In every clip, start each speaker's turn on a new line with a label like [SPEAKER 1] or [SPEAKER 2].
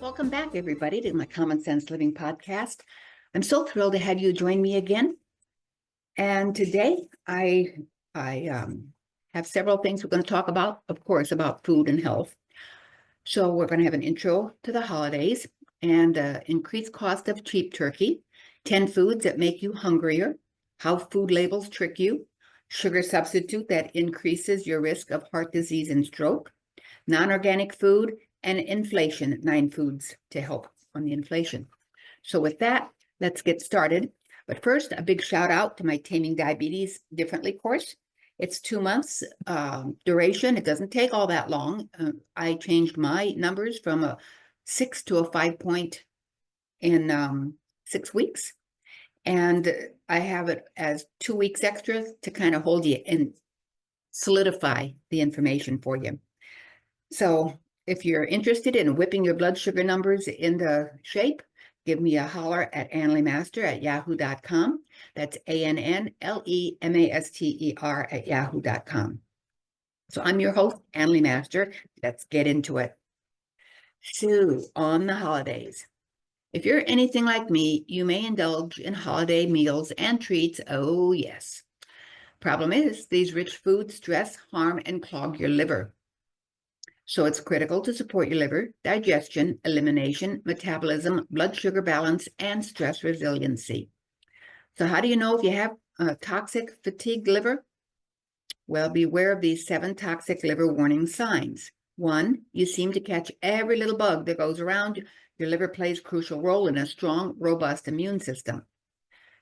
[SPEAKER 1] Welcome back, everybody, to my Common Sense Living podcast. I'm so thrilled to have you join me again. And today I have several things we're going to talk about, of course, about food and health. So we're going to have an intro to the holidays and increased cost of cheap turkey, 10 foods that make you hungrier, how food labels trick you, sugar substitute that increases your risk of heart disease and stroke, non-organic food, and inflation, 9 foods to help on the inflation. So with that, let's get started. But first, a big shout out to my Taming Diabetes Differently course. It's 2 months duration. It doesn't take all that long. I changed my numbers from a 6 to a 5 point in 6 weeks. And I have it as 2 weeks extra to kind of hold you and solidify the information for you. So if you're interested in whipping your blood sugar numbers into shape, give me a holler at LeMaster@yahoo.com. That's ANNLEMASTER@yahoo.com. So I'm your host, LeMaster. Let's get into it. So on the holidays, if you're anything like me, you may indulge in holiday meals and treats. Oh, yes. Problem is, these rich foods stress, harm, and clog your liver. So it's critical to support your liver, digestion, elimination, metabolism, blood sugar balance, and stress resiliency. So how do you know if you have a toxic, fatigued liver? Well, beware of these 7 toxic liver warning signs. 1, you seem to catch every little bug that goes around. Your liver plays a crucial role in a strong, robust immune system.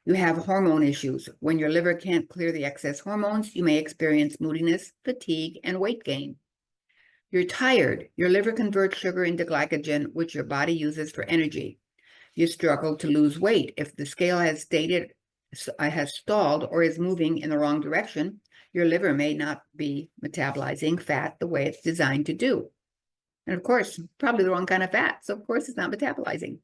[SPEAKER 1] You have hormone issues. When your liver can't clear the excess hormones, you may experience moodiness, fatigue, and weight gain. You're tired. Your liver converts sugar into glycogen, which your body uses for energy. You struggle to lose weight. If the scale has stalled or is moving in the wrong direction, your liver may not be metabolizing fat the way it's designed to do. And of course, probably the wrong kind of fat. So of course, it's not metabolizing.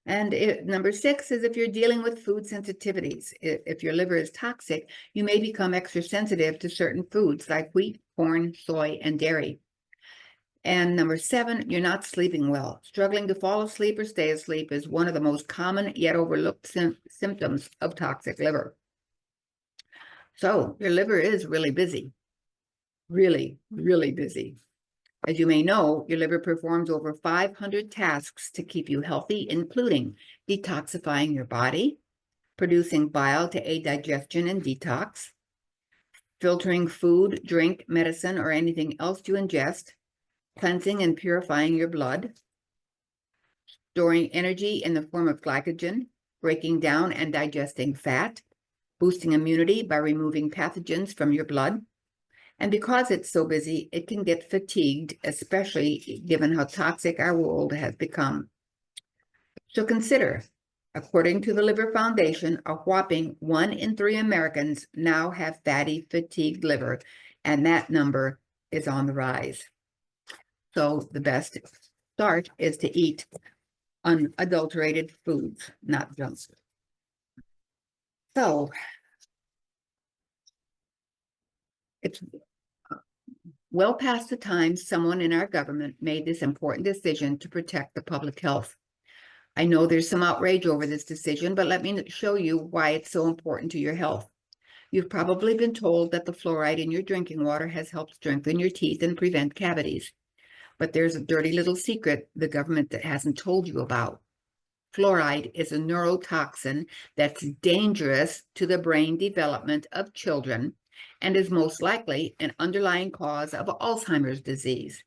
[SPEAKER 1] And number 6 is if you're dealing with food sensitivities. If your liver is toxic, you may become extra sensitive to certain foods like wheat, corn, soy, and dairy. And number 7, you're not sleeping well. Struggling to fall asleep or stay asleep is one of the most common yet overlooked symptoms of toxic liver. So your liver is really busy, really, really busy. As you may know, your liver performs over 500 tasks to keep you healthy, including detoxifying your body, producing bile to aid digestion and detox, filtering food, drink, medicine, or anything else you ingest, cleansing and purifying your blood, storing energy in the form of glycogen, breaking down and digesting fat, boosting immunity by removing pathogens from your blood. And because it's so busy, it can get fatigued, especially given how toxic our world has become. So consider, according to the Liver Foundation, a whopping 1 in 3 Americans now have fatty, fatigued liver, and that number is on the rise. So the best start is to eat unadulterated foods, not junk. So it's well past the time someone in our government made this important decision to protect the public health. I know there's some outrage over this decision, but let me show you why it's so important to your health. You've probably been told that the fluoride in your drinking water has helped strengthen your teeth and prevent cavities. But there's a dirty little secret the government that hasn't told you about. Fluoride is a neurotoxin that's dangerous to the brain development of children and is most likely an underlying cause of Alzheimer's disease.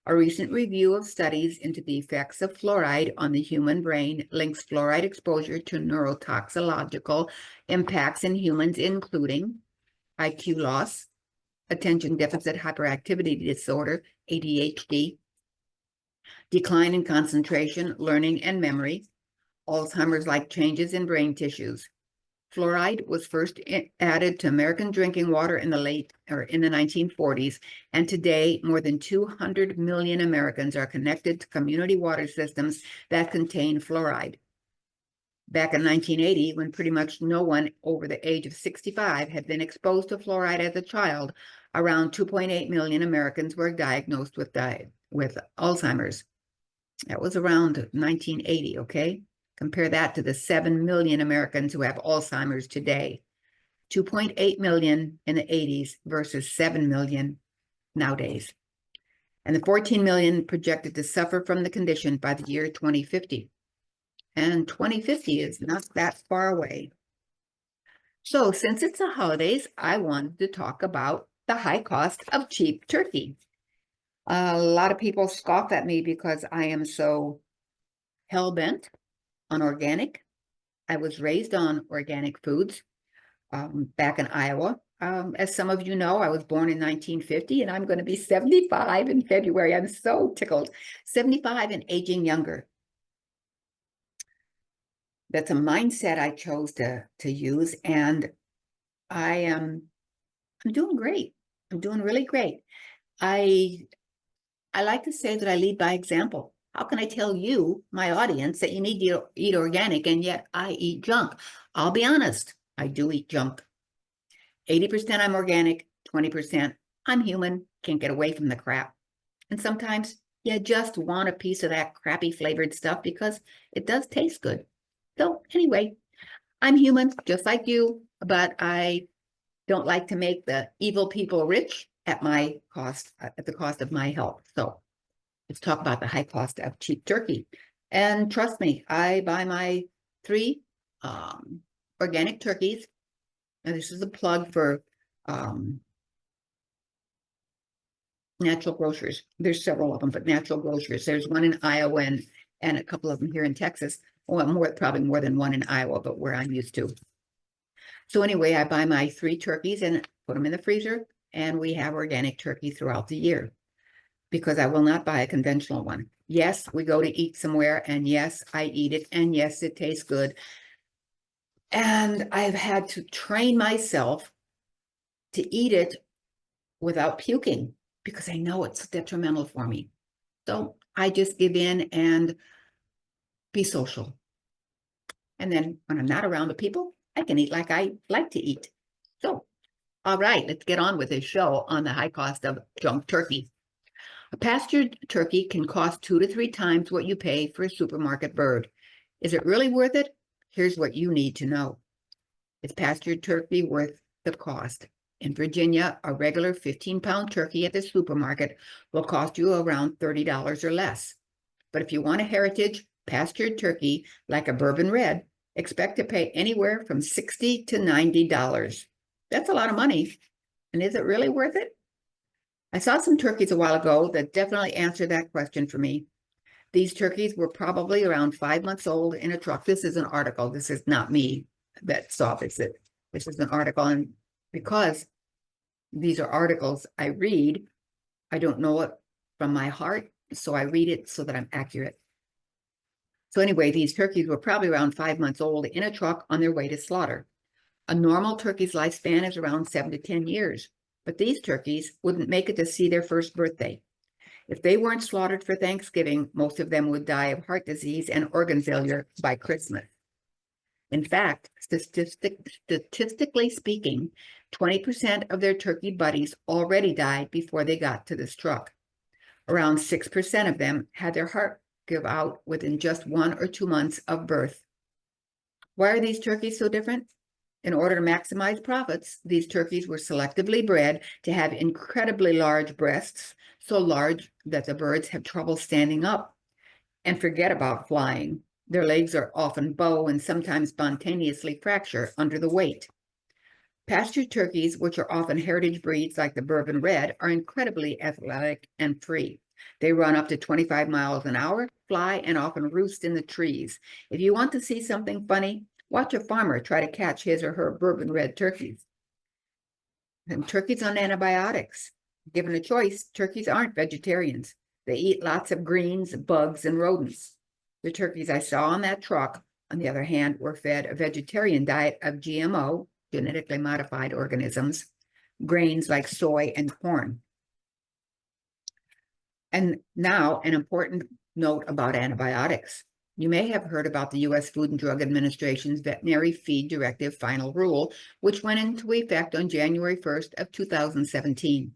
[SPEAKER 1] A recent review of studies into the effects of fluoride on the human brain links fluoride exposure to neurotoxicological impacts in humans, including IQ loss, attention deficit hyperactivity disorder, ADHD, decline in concentration, learning, and memory, Alzheimer's-like changes in brain tissues. Fluoride was first added to American drinking water in the 1940s, and today more than 200 million Americans are connected to community water systems that contain fluoride. Back in 1980, when pretty much no one over the age of 65 had been exposed to fluoride as a child, around 2.8 million Americans were diagnosed with Alzheimer's. That was around 1980, okay? Compare that to the 7 million Americans who have Alzheimer's today. 2.8 million in the 80s versus 7 million nowadays. And the 14 million projected to suffer from the condition by the year 2050. And 2050 is not that far away. So since it's the holidays, I wanted to talk about the high cost of cheap turkey. A lot of people scoff at me because I am so hell-bent on organic. I was raised on organic foods back in Iowa. As some of you know, I was born in 1950 and I'm going to be 75 in February. I'm so tickled. 75 and aging younger. That's a mindset I chose to use, and I'm doing great. I'm doing really great. I like to say that I lead by example. How can I tell you, my audience, that you need to eat organic and yet I eat junk? I'll be honest, I do eat junk. 80% I'm organic, 20% I'm human, can't get away from the crap. And sometimes you just want a piece of that crappy flavored stuff because it does taste good. So anyway, I'm human just like you, but I don't like to make the evil people rich at my cost, at the cost of my health. So let's talk about the high cost of cheap turkey. And trust me, I buy my 3 organic turkeys. And this is a plug for natural grocers. There's several of them, but natural grocers. There's one in Iowa and a couple of them here in Texas. Well, probably more than one in Iowa, but where I'm used to. So anyway, I buy my 3 turkeys and put them in the freezer, and we have organic turkey throughout the year because I will not buy a conventional one. Yes, we go to eat somewhere, and yes, I eat it, and yes, it tastes good. And I've had to train myself to eat it without puking because I know it's detrimental for me. So I just give in and be social. And then when I'm not around the people, I can eat like I like to eat. So, all right, let's get on with this show on the high cost of junk turkey. A pastured turkey can cost 2 to 3 times what you pay for a supermarket bird. Is it really worth it? Here's what you need to know. Is pastured turkey worth the cost? In Virginia, a regular 15-pound turkey at the supermarket will cost you around $30 or less. But if you want a heritage pastured turkey like a bourbon red, expect to pay anywhere from $60 to $90. That's a lot of money. And is it really worth it? I saw some turkeys a while ago that definitely answered that question for me. These turkeys were probably around 5 months old in a truck. This is an article. This is not me that saw this. This is an article. And because these are articles I read, I don't know it from my heart. So I read it so that I'm accurate. So anyway, these turkeys were probably around 5 months old in a truck on their way to slaughter. A normal turkey's lifespan is around 7 to 10 years, but these turkeys wouldn't make it to see their first birthday. If they weren't slaughtered for Thanksgiving, most of them would die of heart disease and organ failure by Christmas. In fact, statistically speaking, 20% of their turkey buddies already died before they got to this truck. Around 6% of them had their heart give out within just 1 or 2 months of birth. Why are these turkeys so different? In order to maximize profits, these turkeys were selectively bred to have incredibly large breasts, so large that the birds have trouble standing up. And forget about flying. Their legs are often bow and sometimes spontaneously fracture under the weight. Pastured turkeys, which are often heritage breeds like the bourbon red, are incredibly athletic and free. They run up to 25 miles an hour, fly, and often roost in the trees. If you want to see something funny, watch a farmer try to catch his or her bourbon red turkeys. And turkeys on antibiotics. Given a choice, turkeys aren't vegetarians. They eat lots of greens, bugs, and rodents. The turkeys I saw on that truck, on the other hand, were fed a vegetarian diet of GMO, genetically modified organisms, grains like soy and corn. And now, an important note about antibiotics. You may have heard about the U.S. Food and Drug Administration's Veterinary Feed Directive Final Rule, which went into effect on January 1st of 2017.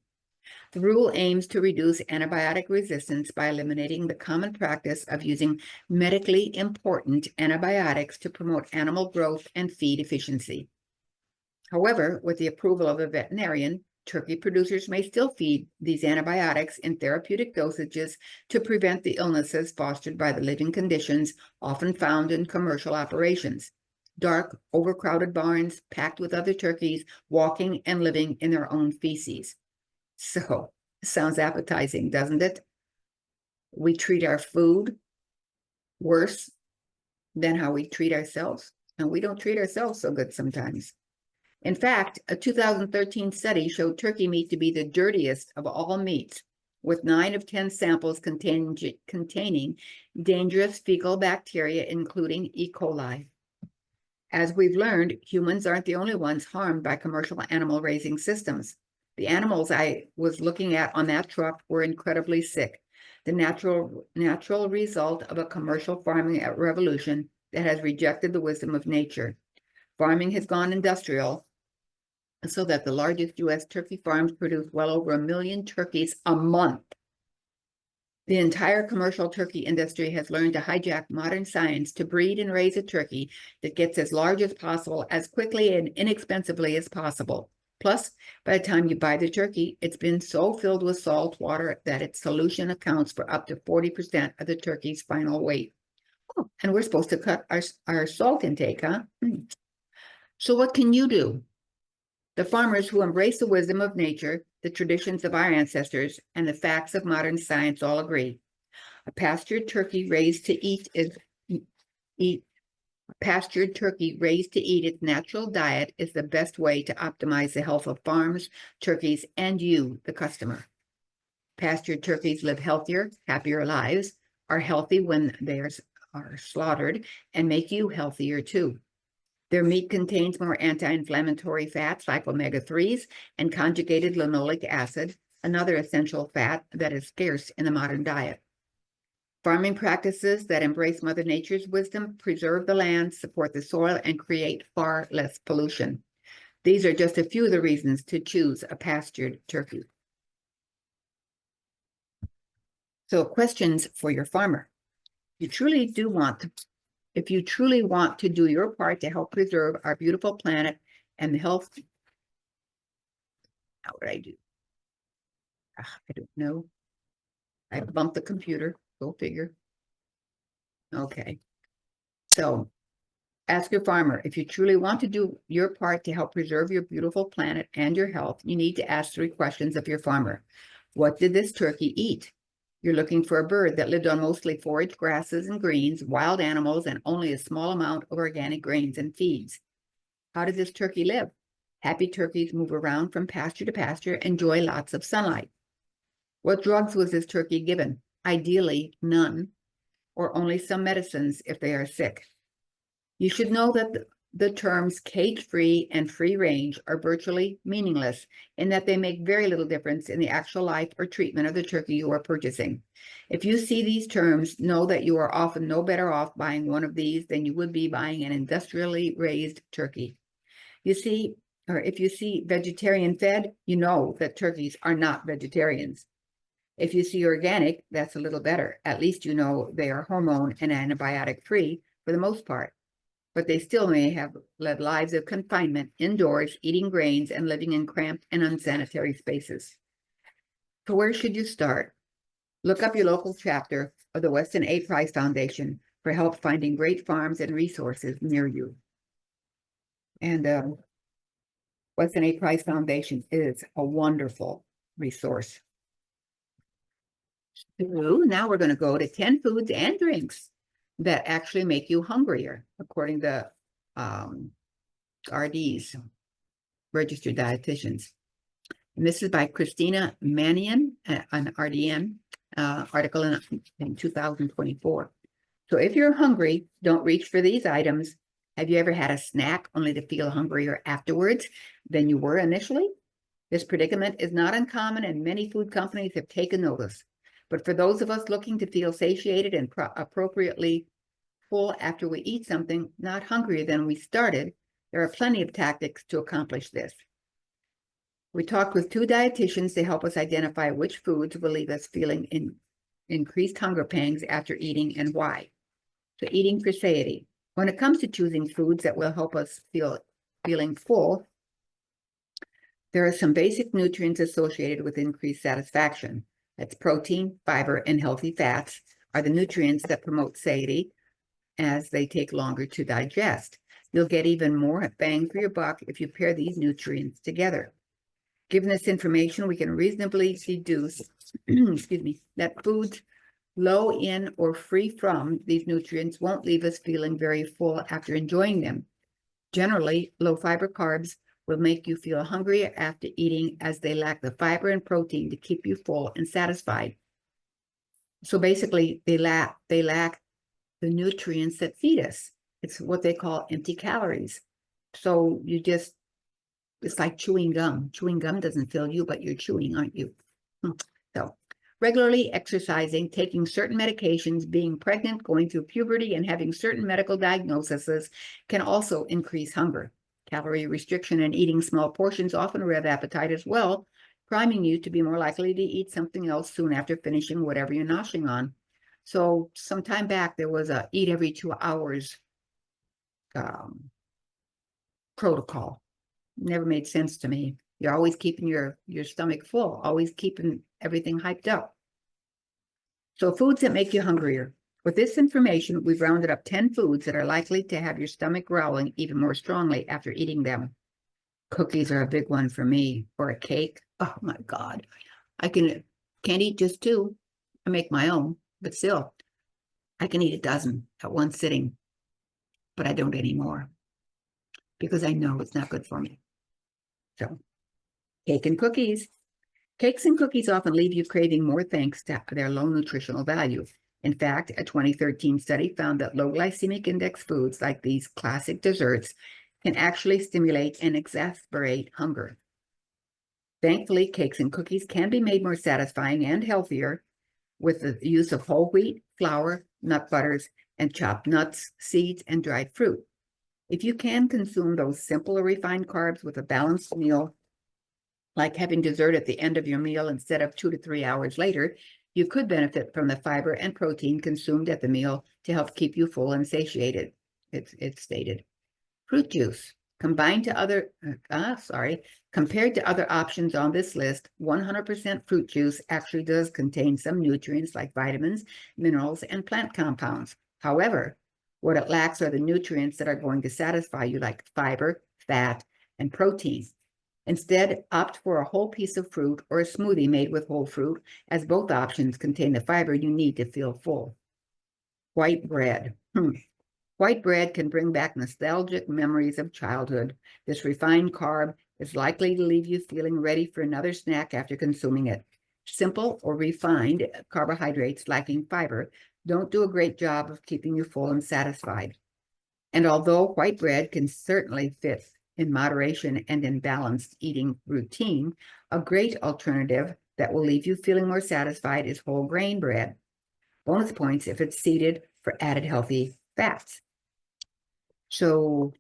[SPEAKER 1] The rule aims to reduce antibiotic resistance by eliminating the common practice of using medically important antibiotics to promote animal growth and feed efficiency. However, with the approval of a veterinarian, turkey producers may still feed these antibiotics in therapeutic dosages to prevent the illnesses fostered by the living conditions often found in commercial operations. Dark, overcrowded barns packed with other turkeys walking and living in their own feces. So, sounds appetizing, doesn't it? We treat our food worse than how we treat ourselves, and we don't treat ourselves so good sometimes. In fact, a 2013 study showed turkey meat to be the dirtiest of all meats, with 9 of 10 samples containing dangerous fecal bacteria, including E. coli. As we've learned, humans aren't the only ones harmed by commercial animal raising systems. The animals I was looking at on that truck were incredibly sick, the natural result of a commercial farming revolution that has rejected the wisdom of nature. Farming has gone industrial, so that the largest U.S. turkey farms produce well over 1 million turkeys a month. The entire commercial turkey industry has learned to hijack modern science to breed and raise a turkey that gets as large as possible, as quickly and inexpensively as possible. Plus, by the time you buy the turkey, it's been so filled with salt water that its solution accounts for up to 40% of the turkey's final weight. Oh, and we're supposed to cut our salt intake, huh? So what can you do? The farmers who embrace the wisdom of nature, the traditions of our ancestors, and the facts of modern science all agree. A pastured turkey raised to eat its natural diet is the best way to optimize the health of farms, turkeys, and you, the customer. Pastured turkeys live healthier, happier lives, are healthy when they are slaughtered, and make you healthier too. Their meat contains more anti-inflammatory fats like omega-3s and conjugated linoleic acid, another essential fat that is scarce in the modern diet. Farming practices that embrace Mother Nature's wisdom preserve the land, support the soil, and create far less pollution. These are just a few of the reasons to choose a pastured turkey. So, questions for your farmer. If you truly want to do your part to help preserve our beautiful planet and the health, how would I do? I don't know. I bumped the computer, go figure. Okay. So ask your farmer, if you truly want to do your part to help preserve your beautiful planet and your health, you need to ask 3 questions of your farmer. What did this turkey eat? You're looking for a bird that lived on mostly forage grasses and greens, wild animals, and only a small amount of organic grains and feeds. How did this turkey live? Happy turkeys move around from pasture to pasture, enjoy lots of sunlight. What drugs was this turkey given? Ideally, none, or only some medicines if they are sick. You should know that the terms cage-free and free-range are virtually meaningless in that they make very little difference in the actual life or treatment of the turkey you are purchasing. If you see these terms, know that you are often no better off buying one of these than you would be buying an industrially raised turkey. If you see vegetarian fed, you know that turkeys are not vegetarians. If you see organic, that's a little better. At least you know they are hormone and antibiotic free for the most part. But they still may have led lives of confinement indoors, eating grains and living in cramped and unsanitary spaces. So where should you start? Look up your local chapter of the Weston A. Price Foundation for help finding great farms and resources near you. And Weston A. Price Foundation is a wonderful resource. So now we're going to go to 10 foods and drinks that actually make you hungrier, according to RDs, registered dietitians. And this is by Christina Mannion, an RDN article in 2024. So if you're hungry, don't reach for these items. Have you ever had a snack only to feel hungrier afterwards than you were initially? This predicament is not uncommon, and many food companies have taken notice. But for those of us looking to feel satiated and appropriately full after we eat something, not hungrier than we started, there are plenty of tactics to accomplish this. We talked with 2 dietitians to help us identify which foods will leave us feeling increased hunger pangs after eating and why. So eating for satiety. When it comes to choosing foods that will help us feeling full, there are some basic nutrients associated with increased satisfaction. That's protein, fiber, and healthy fats are the nutrients that promote satiety as they take longer to digest. You'll get even more bang for your buck if you pair these nutrients together. Given this information, we can reasonably deduce, excuse me, that foods low in or free from these nutrients won't leave us feeling very full after enjoying them. Generally, low fiber carbs will make you feel hungrier after eating as they lack the fiber and protein to keep you full and satisfied. So basically, they lack the nutrients that feed us. It's what they call empty calories. So it's like chewing gum. Chewing gum doesn't fill you, but you're chewing, aren't you? So regularly exercising, taking certain medications, being pregnant, going through puberty, and having certain medical diagnoses can also increase hunger. Calorie restriction and eating small portions often rev appetite as well, priming you to be more likely to eat something else soon after finishing whatever you're noshing on. So some time back, there was a eat every 2 hours protocol. Never made sense to me. You're always keeping your stomach full, always keeping everything hyped up. So foods that make you hungrier. With this information, we've rounded up 10 foods that are likely to have your stomach growling even more strongly after eating them. Cookies are a big one for me, or a cake. Oh my God. I can't eat just 2. I make my own, but still, I can eat a dozen at one sitting, but I don't anymore because I know it's not good for me. So, cake and cookies. Cakes and cookies often leave you craving more thanks to their low nutritional value. In fact, a 2013 study found that low glycemic index foods like these classic desserts can actually stimulate and exacerbate hunger. Thankfully, cakes and cookies can be made more satisfying and healthier with the use of whole wheat, flour, nut butters, and chopped nuts, seeds, and dried fruit. If you can consume those simple or refined carbs with a balanced meal, like having dessert at the end of your meal instead of 2 to 3 hours later, you could benefit from the fiber and protein consumed at the meal to help keep you full and satiated, it's stated. Fruit juice. Compared to other options on this list, 100% fruit juice actually does contain some nutrients like vitamins, minerals, and plant compounds. However, what it lacks are the nutrients that are going to satisfy you, like fiber, fat, and protein. Instead, opt for a whole piece of fruit or a smoothie made with whole fruit, as both options contain the fiber you need to feel full. White bread. White bread can bring back nostalgic memories of childhood. This refined carb is likely to leave you feeling ready for another snack after consuming it. Simple or refined carbohydrates lacking fiber don't do a great job of keeping you full and satisfied. And although white bread can certainly fit in moderation and in balanced eating routine, a great alternative that will leave you feeling more satisfied is whole grain bread. Bonus points if it's seeded for added healthy fats. So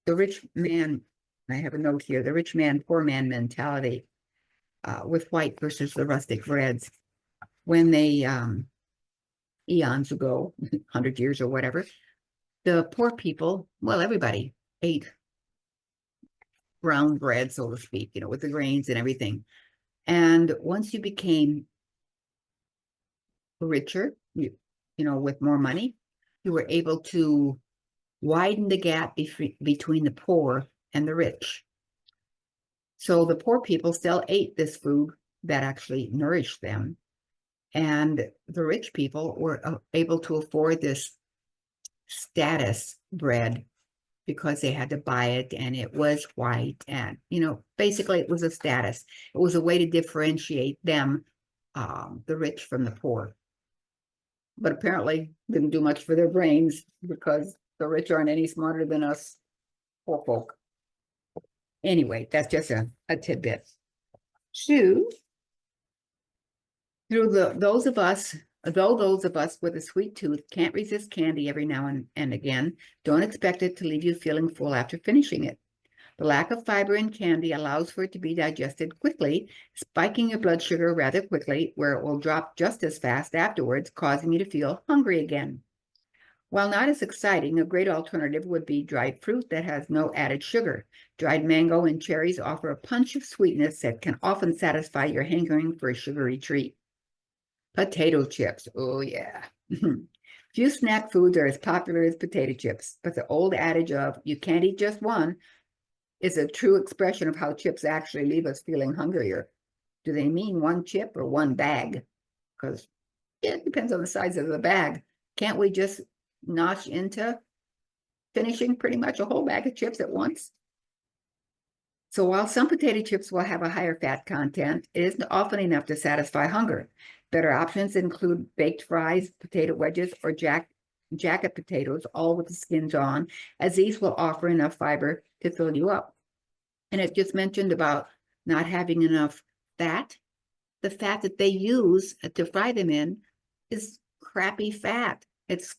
[SPEAKER 1] the rich man, I have a note here, the rich man, poor man mentality with white versus the rustic breads. When they, eons ago, 100 years or whatever, the poor people, well, everybody ate brown bread, so to speak, with the grains and everything. And once you became richer, with more money, you were able to widen the gap between the poor and the rich. So the poor people still ate this food that actually nourished them. And the rich people were able to afford this status bread because they had to buy it and it was white. And, basically it was a status. It was a way to differentiate them, the rich from the poor. But apparently didn't do much for their brains because the rich aren't any smarter than us poor folk. Anyway, that's just a tidbit. So, those of us with a sweet tooth can't resist candy every now and again, don't expect it to leave you feeling full after finishing it. The lack of fiber in candy allows for it to be digested quickly, spiking your blood sugar rather quickly, where it will drop just as fast afterwards, causing you to feel hungry again. While not as exciting, a great alternative would be dried fruit that has no added sugar. Dried mango and cherries offer a punch of sweetness that can often satisfy your hankering for a sugary treat. Potato chips, oh yeah. Few snack foods are as popular as potato chips, but the old adage of you can't eat just one is a true expression of how chips actually leave us feeling hungrier. Do they mean one chip or one bag? Because it depends on the size of the bag. Can't we just notch into finishing pretty much a whole bag of chips at once? So while some potato chips will have a higher fat content, it isn't often enough to satisfy hunger. Better options include baked fries, potato wedges, or jacket potatoes, all with the skins on, as these will offer enough fiber to fill you up. And it just mentioned about not having enough fat. The fat that they use to fry them in is crappy fat. It's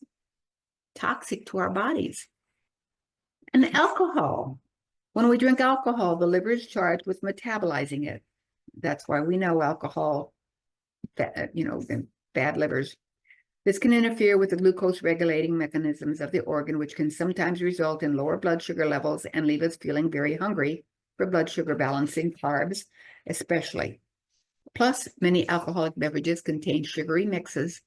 [SPEAKER 1] toxic to our bodies. And alcohol. When we drink alcohol, the liver is charged with metabolizing it. That's why we know alcohol, bad livers. This can interfere with the glucose regulating mechanisms of the organ, which can sometimes result in lower blood sugar levels and leave us feeling very hungry for blood sugar balancing carbs, especially. Plus, many alcoholic beverages contain sugary mixers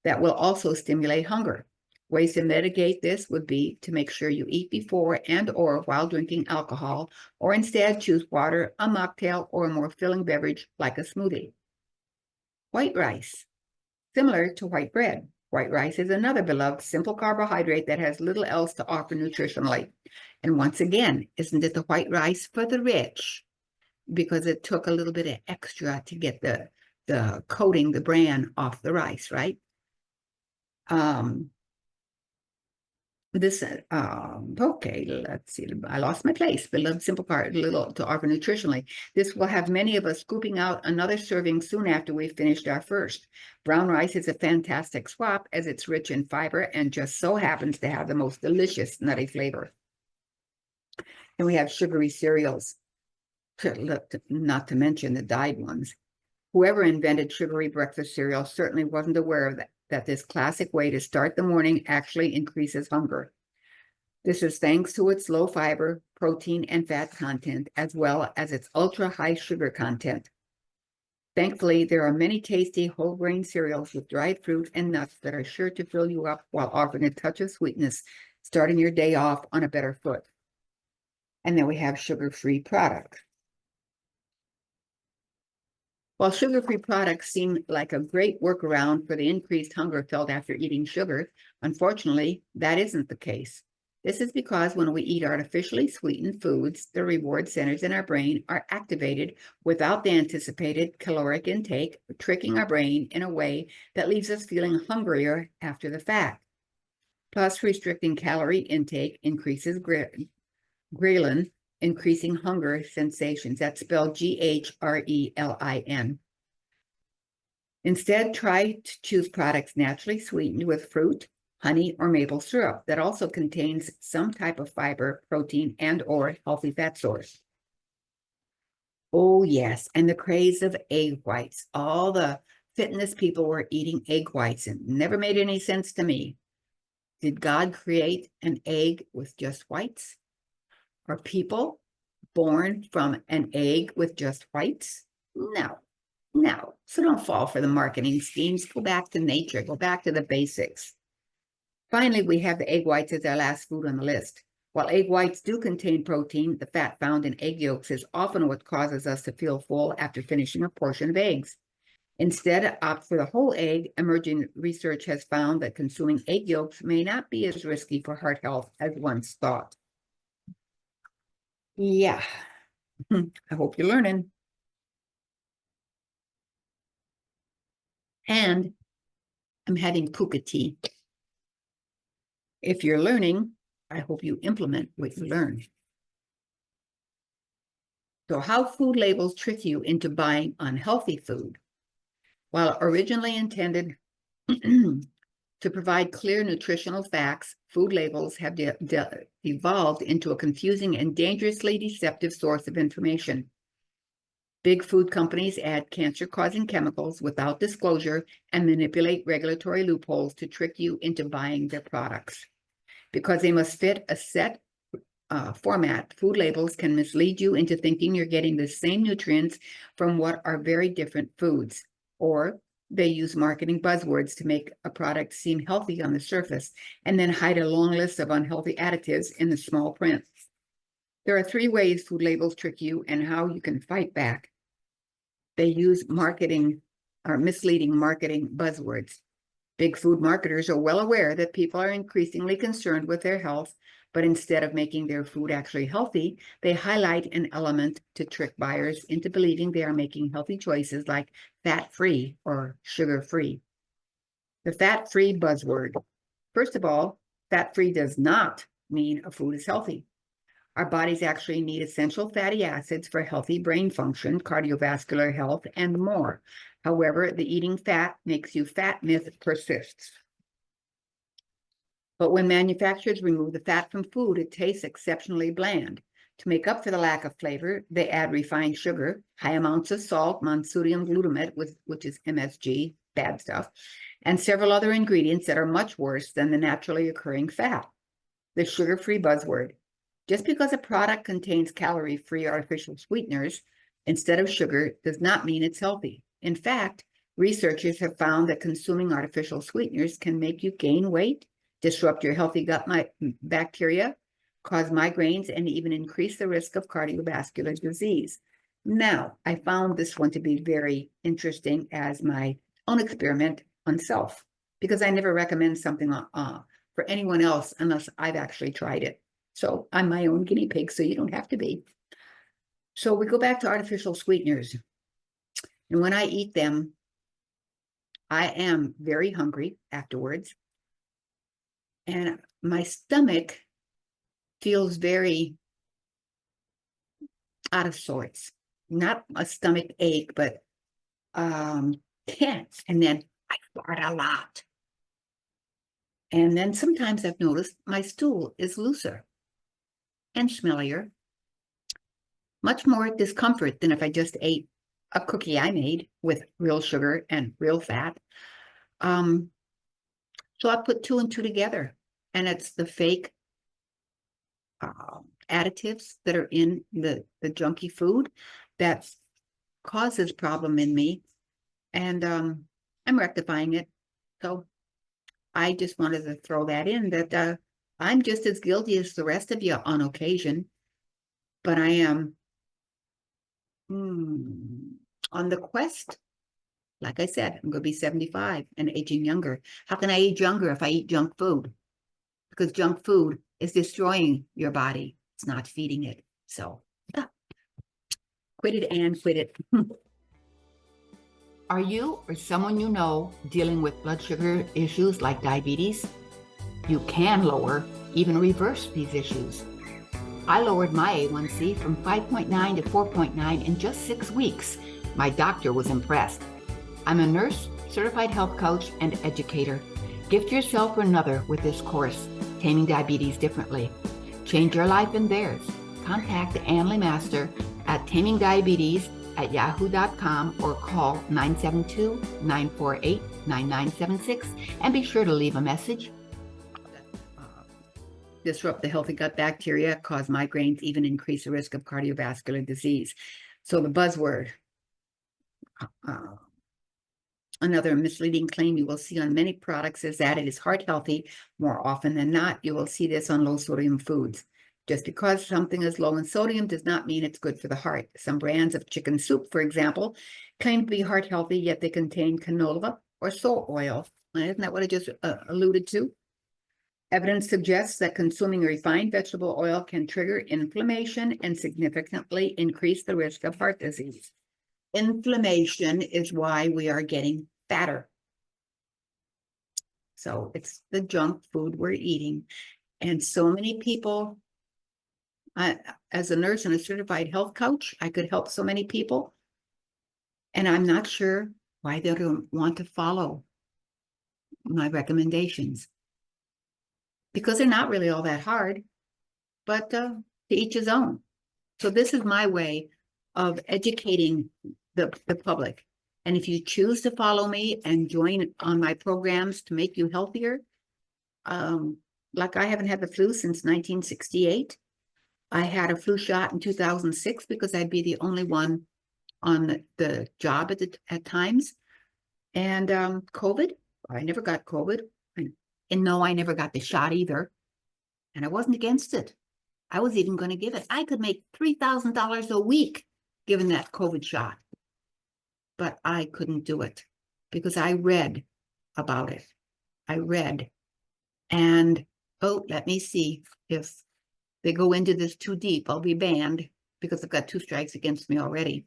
[SPEAKER 1] that will also stimulate hunger. Ways to mitigate this would be to make sure you eat before and or while drinking alcohol, or instead choose water, a mocktail, or a more filling beverage like a smoothie. White rice. Similar to white bread, white rice is another beloved simple carbohydrate that has little else to offer nutritionally. And once again, isn't it the white rice for the rich? Because it took a little bit of extra to get the coating, the bran off the rice, right? Okay, let's see. I lost my place. Beloved simple part, little to offer nutritionally. This will have many of us scooping out another serving soon after we've finished our first. Brown rice is a fantastic swap as it's rich in fiber and just so happens to have the most delicious nutty flavor. And we have sugary cereals, not to mention the dyed ones. Whoever invented sugary breakfast cereal certainly wasn't aware of that this classic way to start the morning actually increases hunger. This is thanks to its low fiber, protein, and fat content, as well as its ultra-high sugar content. Thankfully, there are many tasty whole grain cereals with dried fruit and nuts that are sure to fill you up while offering a touch of sweetness, starting your day off on a better foot. And then we have sugar-free products. While sugar-free products seem like a great workaround for the increased hunger felt after eating sugar, unfortunately, that isn't the case. This is because when we eat artificially sweetened foods, the reward centers in our brain are activated without the anticipated caloric intake, tricking our brain in a way that leaves us feeling hungrier after the fact. Plus, restricting calorie intake increases ghrelin, increasing hunger sensations. That's spelled Ghrelin. Instead, try to choose products naturally sweetened with fruit, honey, or maple syrup that also contains some type of fiber, protein, and or healthy fat source. Oh yes, and the craze of egg whites. All the fitness people were eating egg whites and it never made any sense to me. Did God create an egg with just whites? Are people born from an egg with just whites? No. So don't fall for the marketing schemes. Go back to nature. Go back to the basics. Finally, we have the egg whites as our last food on the list. While egg whites do contain protein, the fat found in egg yolks is often what causes us to feel full after finishing a portion of eggs. Instead, opt for the whole egg. Emerging research has found that consuming egg yolks may not be as risky for heart health as once thought. Yeah, I hope you're learning. And I'm having puka tea. If you're learning, I hope you implement what you learn. So how food labels trick you into buying unhealthy food. While originally intended To provide clear nutritional facts, food labels have evolved into a confusing and dangerously deceptive source of information. Big food companies add cancer-causing chemicals without disclosure and manipulate regulatory loopholes to trick you into buying their products. Because they must fit a set format, food labels can mislead you into thinking you're getting the same nutrients from what are very different foods. Or they use marketing buzzwords to make a product seem healthy on the surface and then hide a long list of unhealthy additives in the small print. There are 3 ways food labels trick you and how you can fight back. They use marketing or misleading marketing buzzwords. Big food marketers are well aware that people are increasingly concerned with their health, but instead of making their food actually healthy, they highlight an element to trick buyers into believing they are making healthy choices like fat-free or sugar-free. The fat-free buzzword. First of all, fat-free does not mean a food is healthy. Our bodies actually need essential fatty acids for healthy brain function, cardiovascular health, and more. However, the eating fat makes you fat myth persists. But when manufacturers remove the fat from food, it tastes exceptionally bland. To make up for the lack of flavor, they add refined sugar, high amounts of salt, monosodium glutamate, which is MSG, bad stuff, and several other ingredients that are much worse than the naturally occurring fat. The sugar-free buzzword. Just because a product contains calorie-free artificial sweeteners instead of sugar does not mean it's healthy. In fact, researchers have found that consuming artificial sweeteners can make you gain weight, disrupt your healthy gut bacteria, cause migraines, and even increase the risk of cardiovascular disease. Now, I found this one to be very interesting as my own experiment on self, because I never recommend something for anyone else unless I've actually tried it. So I'm my own guinea pig, so you don't have to be. So we go back to artificial sweeteners. And when I eat them, I am very hungry afterwards. And my stomach feels very out of sorts. Not a stomach ache, but tense. And then I fart a lot. And then sometimes I've noticed my stool is looser and smellier. Much more discomfort than if I just ate a cookie I made with real sugar and real fat. So I put 2 and 2 together, and it's the fake additives that are in the junky food that causes problem in me, and I'm rectifying it. So I just wanted to throw that in, that I'm just as guilty as the rest of you on occasion, but I am on the quest. Like I said, I'm going to be 75 and aging younger. How can I age younger if I eat junk food? Because junk food is destroying your body. It's not feeding it. So quit it and quit it. Are you or someone you know dealing with blood sugar issues like diabetes? You can lower, even reverse these issues. I lowered my A1C from 5.9 to 4.9 in just 6 weeks. My doctor was impressed. I'm a nurse, certified health coach, and educator. Gift yourself or another with this course, Taming Diabetes Differently. Change your life and theirs. Contact LeMaster at tamingdiabetes@yahoo.com or call 972-948-9976 and be sure to leave a message. Disrupt the healthy gut bacteria, cause migraines, even increase the risk of cardiovascular disease. So the buzzword, another misleading claim you will see on many products is that it is heart healthy. More often than not, you will see this on low sodium foods. Just because something is low in sodium does not mean it's good for the heart. Some brands of chicken soup, for example, claim to be heart healthy, yet they contain canola or soy oil. Isn't that what I just alluded to? Evidence suggests that consuming refined vegetable oil can trigger inflammation and significantly increase the risk of heart disease. Inflammation is why we are getting fatter. So it's the junk food we're eating. And so many people, as a nurse and a certified health coach, I could help so many people. And I'm not sure why they don't want to follow my recommendations, because they're not really all that hard, but to each his own. So this is my way of educating the public. And if you choose to follow me and join on my programs to make you healthier, like I haven't had the flu since 1968. I had a flu shot in 2006 because I'd be the only one on the job at times. And COVID, I never got COVID. And no, I never got the shot either. And I wasn't against it. I was even going to give it. I could make $3,000 a week given that COVID shot. But I couldn't do it because I read about it. I read. And, oh, let me see if they go into this too deep. I'll be banned because I've got 2 strikes against me already.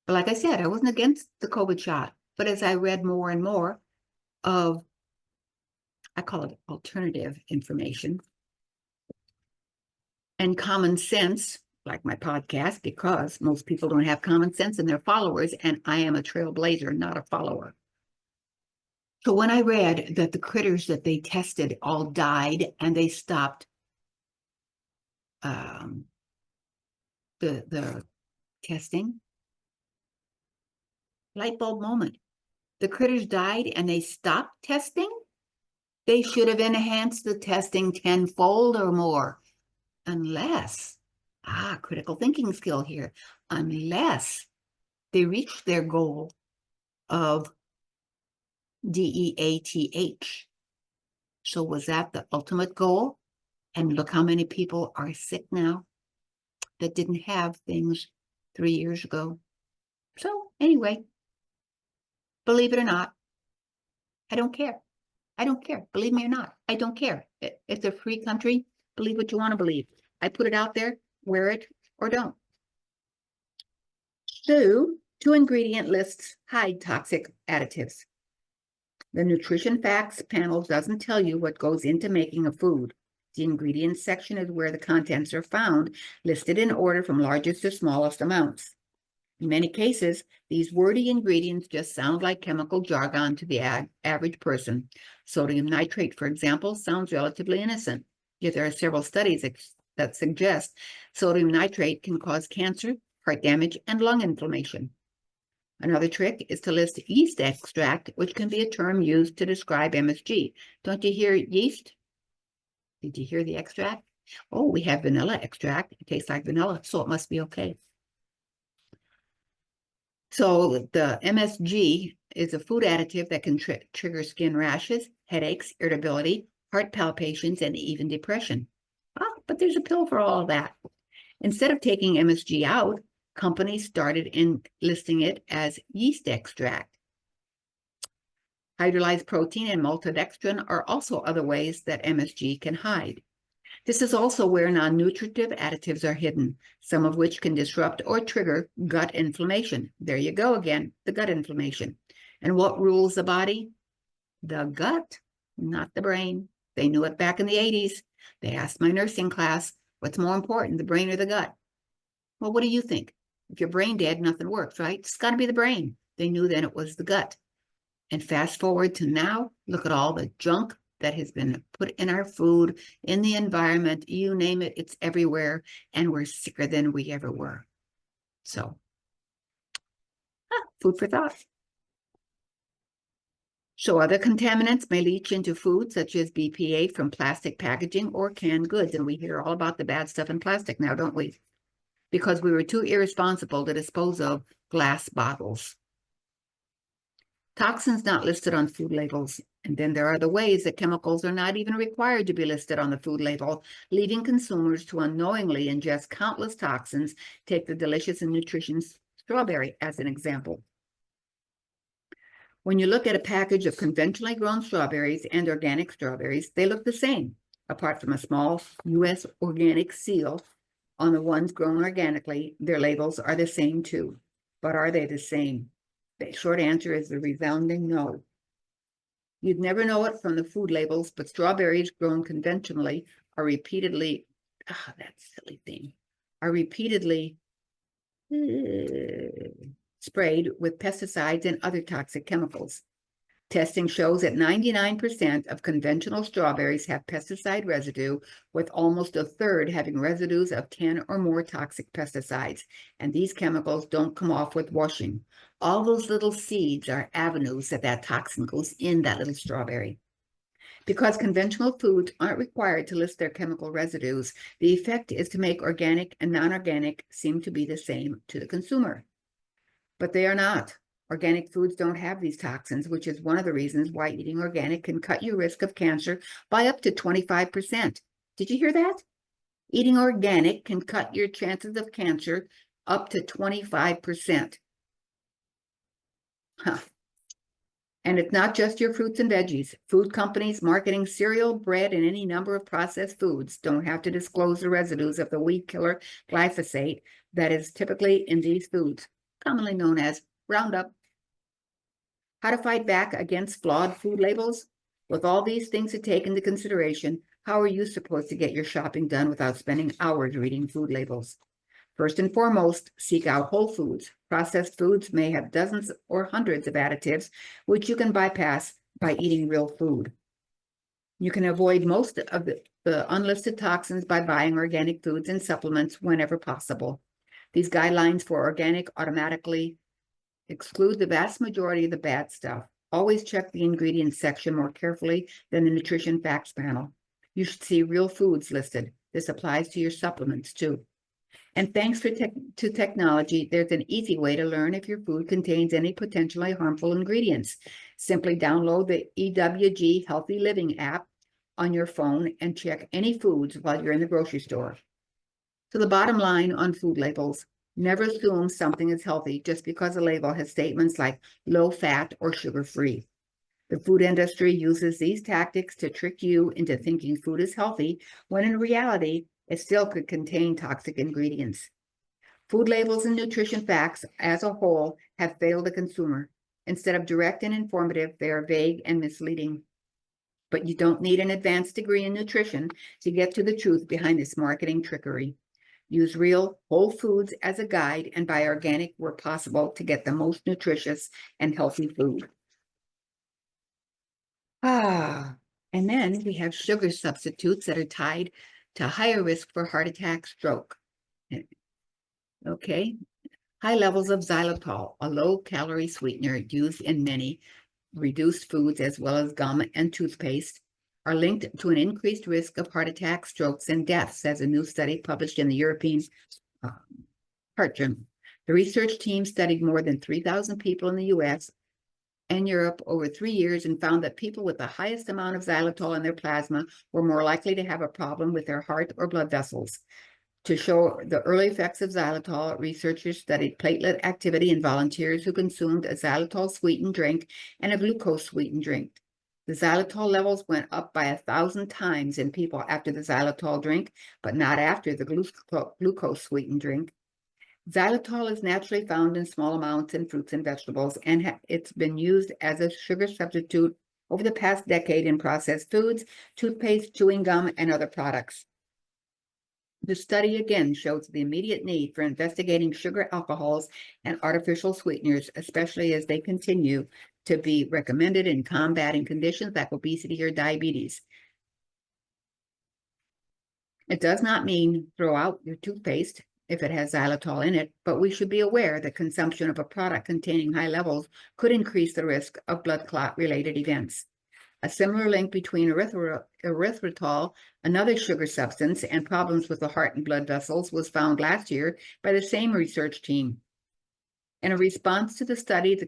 [SPEAKER 1] But like I said, I wasn't against the COVID shot. But as I read more and more of, I call it alternative information and common sense, like my podcast, because most people don't have common sense in their followers, and I am a trailblazer, not a follower. So when I read that the critters that they tested all died and they stopped the testing, light bulb moment. The critters died and they stopped testing. They should have enhanced the testing tenfold or more, unless, critical thinking skill here, unless they reached their goal of DEATH. So was that the ultimate goal? And look how many people are sick now that didn't have things 3 years ago. So anyway, believe it or not, I don't care. I don't care. Believe me or not, I don't care. It's a free country. Believe what you want to believe. I put it out there, wear it or don't. So 2 ingredient lists hide toxic additives. The nutrition facts panel doesn't tell you what goes into making a food. The ingredients section is where the contents are found, listed in order from largest to smallest amounts. In many cases, these wordy ingredients just sound like chemical jargon to the average person. Sodium nitrate, for example, sounds relatively innocent, yet there are several studies that suggest sodium nitrate can cause cancer, heart damage, and lung inflammation. Another trick is to list yeast extract, which can be a term used to describe MSG. Don't you hear yeast? Did you hear the extract? Oh, we have vanilla extract. It tastes like vanilla, so it must be okay. So the MSG is a food additive that can trigger skin rashes, headaches, irritability, heart palpitations, and even depression. But there's a pill for all of that. Instead of taking MSG out, companies started listing it as yeast extract. Hydrolyzed protein and maltodextrin are also other ways that MSG can hide. This is also where non-nutritive additives are hidden, some of which can disrupt or trigger gut inflammation. There you go again, the gut inflammation. And what rules the body? The gut, not the brain. They knew it back in the 80s. They asked my nursing class, what's more important, the brain or the gut? Well, what do you think? If you're brain dead, nothing works, right? It's got to be the brain. They knew then it was the gut. And fast forward to now, look at all the junk that has been put in our food, in the environment, you name it, it's everywhere, and we're sicker than we ever were. So, food for thought. So other contaminants may leach into food, such as BPA from plastic packaging or canned goods. And we hear all about the bad stuff in plastic now, don't we? Because we were too irresponsible to dispose of glass bottles. Toxins not listed on food labels. And then there are the ways that chemicals are not even required to be listed on the food label, leaving consumers to unknowingly ingest countless toxins. Take the delicious and nutritious strawberry as an example. When you look at a package of conventionally grown strawberries and organic strawberries, they look the same, apart from a small U.S. organic seal on the ones grown organically. Their labels are the same too. But are they the same? The short answer is the resounding no. You'd never know it from the food labels, but strawberries grown conventionally are repeatedly, that silly thing, are repeatedly sprayed with pesticides and other toxic chemicals. Testing shows that 99% of conventional strawberries have pesticide residue, with almost a third having residues of 10 or more toxic pesticides. And these chemicals don't come off with washing. All those little seeds are avenues that toxin goes in that little strawberry. Because conventional foods aren't required to list their chemical residues, the effect is to make organic and non-organic seem to be the same to the consumer. But they are not. Organic foods don't have these toxins, which is one of the reasons why eating organic can cut your risk of cancer by up to 25%. Did you hear that? Eating organic can cut your chances of cancer up to 25%. Huh. And it's not just your fruits and veggies. Food companies marketing cereal, bread, and any number of processed foods don't have to disclose the residues of the weed killer glyphosate that is typically in these foods, commonly known as Roundup. How to fight back against flawed food labels? With all these things to take into consideration, how are you supposed to get your shopping done without spending hours reading food labels? First and foremost, seek out whole foods. Processed foods may have dozens or hundreds of additives, which you can bypass by eating real food. You can avoid most of the unlisted toxins by buying organic foods and supplements whenever possible. These guidelines for organic automatically exclude the vast majority of the bad stuff. Always check the ingredients section more carefully than the nutrition facts panel. You should see real foods listed. This applies to your supplements too. And thanks to technology, there's an easy way to learn if your food contains any potentially harmful ingredients. Simply download the EWG Healthy Living app on your phone and check any foods while you're in the grocery store. So the bottom line on food labels: never assume something is healthy just because a label has statements like low fat or sugar-free. The food industry uses these tactics to trick you into thinking food is healthy, when in reality, it still could contain toxic ingredients. Food labels and nutrition facts as a whole have failed the consumer. Instead of direct and informative, they are vague and misleading. But you don't need an advanced degree in nutrition to get to the truth behind this marketing trickery. Use real, whole foods as a guide and buy organic where possible to get the most nutritious and healthy food. And then we have sugar substitutes that are tied to higher risk for heart attack, stroke. Okay, high levels of xylitol, a low-calorie sweetener used in many reduced foods as well as gum and toothpaste, are linked to an increased risk of heart attack, strokes, and deaths, says a new study published in the European Heart Journal. The research team studied more than 3,000 people in the U.S. and Europe over 3 years and found that people with the highest amount of xylitol in their plasma were more likely to have a problem with their heart or blood vessels. To show the early effects of xylitol, researchers studied platelet activity in volunteers who consumed a xylitol-sweetened drink and a glucose-sweetened drink. The xylitol levels went up by 1,000 times in people after the xylitol drink, but not after the glucose-sweetened drink. Xylitol is naturally found in small amounts in fruits and vegetables, and it's been used as a sugar substitute over the past decade in processed foods, toothpaste, chewing gum, and other products. The study again shows the immediate need for investigating sugar alcohols and artificial sweeteners, especially as they continue to be recommended in combating conditions like obesity or diabetes. It does not mean throw out your toothpaste if it has xylitol in it, but we should be aware that consumption of a product containing high levels could increase the risk of blood clot-related events. A similar link between erythritol, another sugar substance, and problems with the heart and blood vessels was found last year by the same research team. In a response to the study, the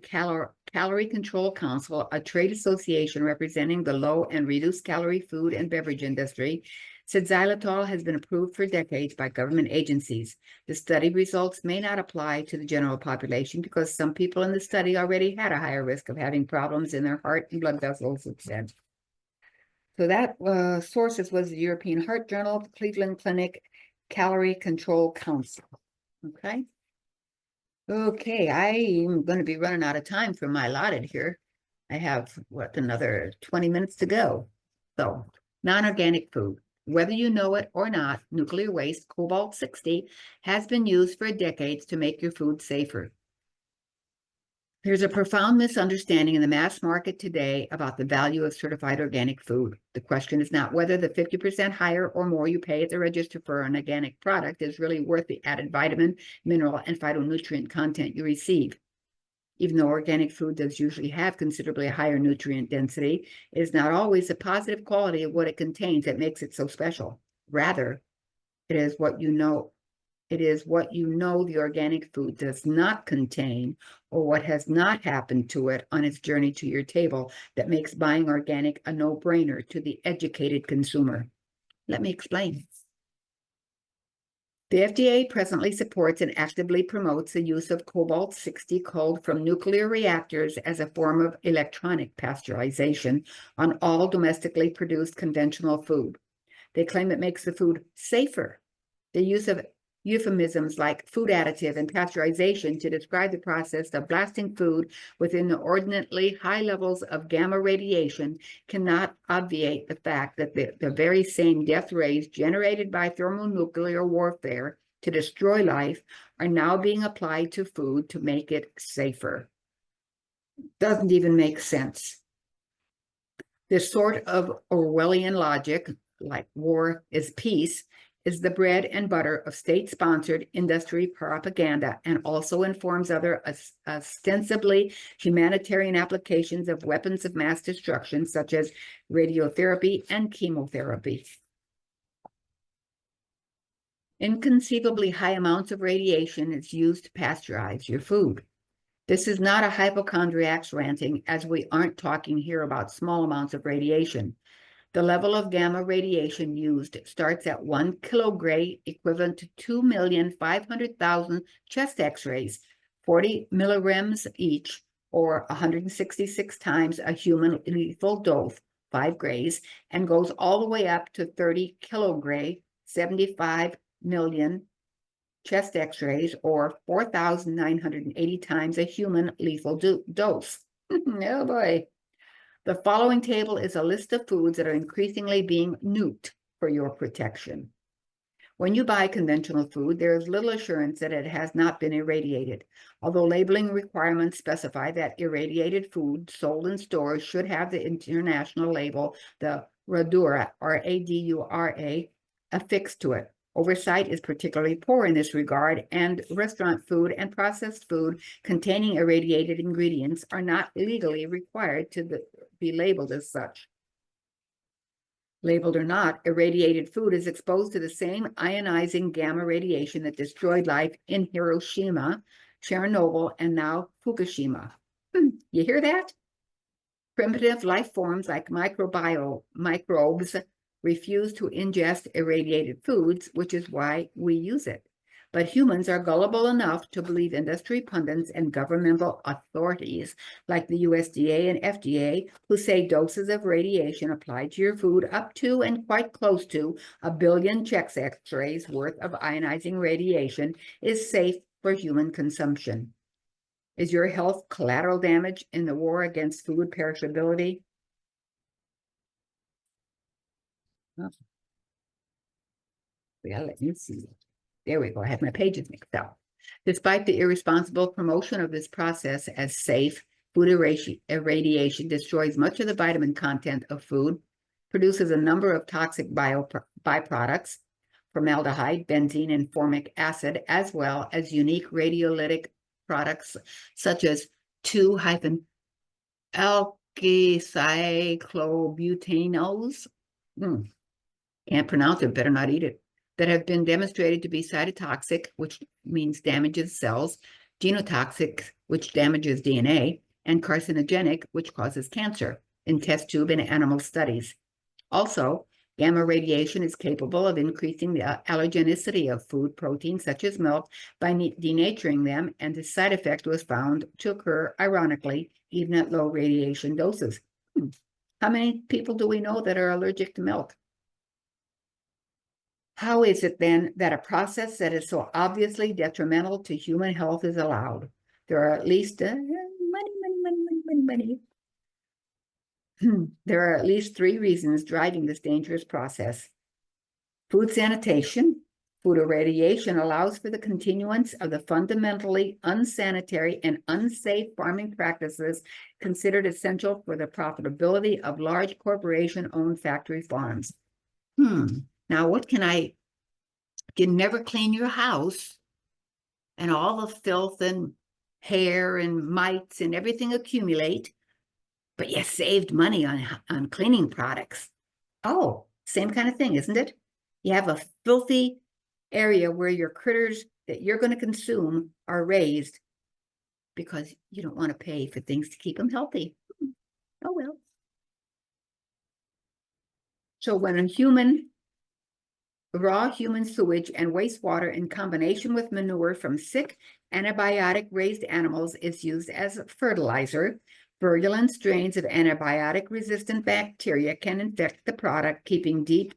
[SPEAKER 1] Calorie Control Council, a trade association representing the low and reduced calorie food and beverage industry, said xylitol has been approved for decades by government agencies. The study results may not apply to the general population because some people in the study already had a higher risk of having problems in their heart and blood vessels, it said. So that sources was the European Heart Journal, the Cleveland Clinic, Calorie Control Council. Okay, I'm going to be running out of time for my allotted here. I have, another 20 minutes to go. So, non-organic food. Whether you know it or not, nuclear waste, cobalt-60, has been used for decades to make your food safer. There's a profound misunderstanding in the mass market today about the value of certified organic food. The question is not whether the 50% higher or more you pay at the register for an organic product is really worth the added vitamin, mineral, and phytonutrient content you receive. Even though organic food does usually have considerably higher nutrient density, it is not always the positive quality of what it contains that makes it so special. Rather, it is what you know the organic food does not contain, or what has not happened to it on its journey to your table, that makes buying organic a no-brainer to the educated consumer. Let me explain. The FDA presently supports and actively promotes the use of cobalt-60 culled from nuclear reactors as a form of electronic pasteurization on all domestically produced conventional food. They claim it makes the food safer. The use of euphemisms like food additive and pasteurization to describe the process of blasting food with inordinately high levels of gamma radiation cannot obviate the fact that the very same death rays generated by thermonuclear warfare to destroy life are now being applied to food to make it safer. Doesn't even make sense. This sort of Orwellian logic, like war is peace, is the bread and butter of state-sponsored industry propaganda, and also informs other ostensibly humanitarian applications of weapons of mass destruction, such as radiotherapy and chemotherapy. Inconceivably high amounts of radiation is used to pasteurize your food. This is not a hypochondriac's ranting, as we aren't talking here about small amounts of radiation. The level of gamma radiation used starts at 1 kilogray, equivalent to 2,500,000 chest x-rays, 40 millirems each, or 166 times a human lethal dose, 5 grays, and goes all the way up to 30 kilogray, 75 million chest x-rays, or 4,980 times a human lethal dose. Oh boy. The following table is a list of foods that are increasingly being nuked for your protection. When you buy conventional food, there is little assurance that it has not been irradiated, although labeling requirements specify that irradiated food sold in stores should have the international label, the RADURA, R-A-D-U-R-A, affixed to it. Oversight is particularly poor in this regard, and restaurant food and processed food containing irradiated ingredients are not legally required to be labeled as such. Labeled or not, irradiated food is exposed to the same ionizing gamma radiation that destroyed life in Hiroshima, Chernobyl, and now Fukushima. You hear that? Primitive life forms like microbes refuse to ingest irradiated foods, which is why we use it. But humans are gullible enough to believe industry pundits and governmental authorities like the USDA and FDA, who say doses of radiation applied to your food up to and quite close to 1 billion chest x-rays worth of ionizing radiation is safe for human consumption. Is your health collateral damage in the war against food perishability? Oh. Well, let me see. There we go. I had my pages mixed up. Despite the irresponsible promotion of this process as safe, food irradiation destroys much of the vitamin content of food, produces a number of toxic byproducts, formaldehyde, benzene, and formic acid, as well as unique radiolytic products such as 2-alkycyclobutanols. Can't pronounce it, better not eat it. That have been demonstrated to be cytotoxic, which means damages cells, genotoxic, which damages DNA, and carcinogenic, which causes cancer, in test tube and animal studies. Also, gamma radiation is capable of increasing the allergenicity of food proteins such as milk by denaturing them, and the side effect was found to occur, ironically, even at low radiation doses. How many people do we know that are allergic to milk? How is it then that a process that is so obviously detrimental to human health is allowed? There are at least there are at least 3 reasons driving this dangerous process: food sanitation, Food irradiation allows for the continuance of the fundamentally unsanitary and unsafe farming practices considered essential for the profitability of large corporation-owned factory farms. Now, what can you never clean your house, and all the filth and hair and mites and everything accumulate, but you saved money on cleaning products. Oh, same kind of thing, isn't it? You have a filthy area where your critters that you're going to consume are raised because you don't want to pay for things to keep them healthy. Oh, well. So when raw human sewage and wastewater in combination with manure from sick antibiotic-raised animals is used as fertilizer, virulent strains of antibiotic-resistant bacteria can infect the product, getting deep